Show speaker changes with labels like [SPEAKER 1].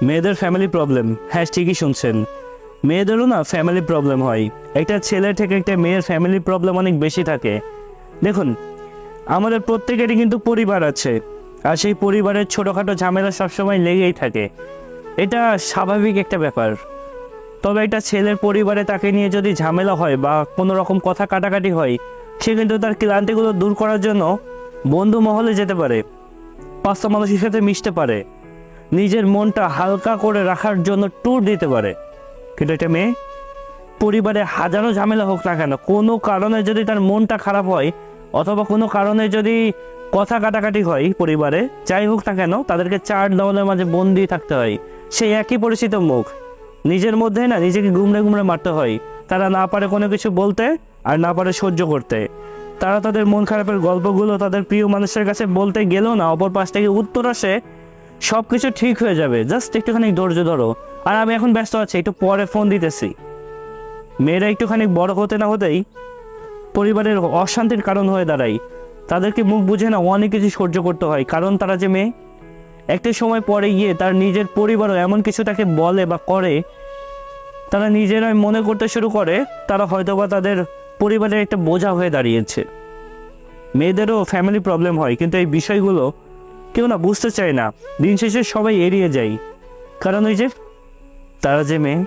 [SPEAKER 1] মেয়েদের family problem, হ্যাঁ ঠিকই শুনছেন। মেয়েদেরও না ফ্যামিলি প্রবলেম হয়। একটা ছেলে থেকে একটা মেয়ের ফ্যামিলি প্রবলেম অনেক বেশি থাকে। দেখুন, আমাদের প্রত্যেকেরই কিন্তু পরিবার আছে, আর সেই পরিবারের ছোটোখাটো ঝামেলা সবসময় লেগেই থাকে। এটা স্বাভাবিক একটা ব্যাপার। তবে একটা ছেলের পরিবারে তাকে নিয়ে যদি ঝামেলা হয় বা কোনো রকম কথা কাটাকাটি হয়, সে কিন্তু তার ক্লান্তিগুলো দূর করার জন্য বন্ধু মহলে যেতে পারে, 5টা মানুষের সাথে মিশতে পারে, নিজের মনটা হালকা করে রাখার জন্য ট্যুর দিতে পারে। কিন্তু একটা মেয়ে, পরিবারে হাজারো ঝামেলা হোক না কেন, কোনো কারণে যদি তার মনটা খারাপ হয় অথবা কোনো কারণে যদি কথা কাটাকাটি হয় পরিবারে, যাই হোক না কেন, তাদেরকে 4 দেওয়ালের মাঝে বন্দি থাকতে হয়। সেই একই পরিচিত মুখ, নিজের মধ্যে না নিজেকে গুমড়ে গুমড়ে মারতে হয়। তারা না পারে কোনো কিছু বলতে, আর না পারে সহ্য করতে। তারা তাদের মন খারাপের গল্পগুলো তাদের প্রিয় মানুষের কাছে বলতে গেলেও না অপর পাশ থেকে উত্তর আসে, সব কিছু ঠিক হয়ে যাবে, জাস্ট একটুখানি ধৈর্য ধরো, আর আমি এখন ব্যস্ত আছি, একটু পরে ফোন দিতেছি। মেয়েরা একটুখানি বড় হতে না হতেই পরিবারের অশান্তির কারণ হয়ে দাঁড়ায়। তাদেরকে মুখ বুঝে না অনেক কিছু সহ্য করতে হয়, কারণ তারা যে মেয়ে। একটা সময় পরে গিয়ে তার নিজের পরিবারও এমন কিছু তাকে বলে বা করে, তারা নিজেরাই মনে করতে শুরু করে তারা হয়তোবা তাদের পরিবারের একটা বোঝা হয়ে দাঁড়িয়েছে। মেয়েদেরও ফ্যামিলি প্রবলেম হয়, কিন্তু এই বিষয়গুলো কেউ না বুঝতে চায় না। দিন শেষে সবাই এড়িয়ে যায়, কারণ ওই যে তারা যে মেয়ে।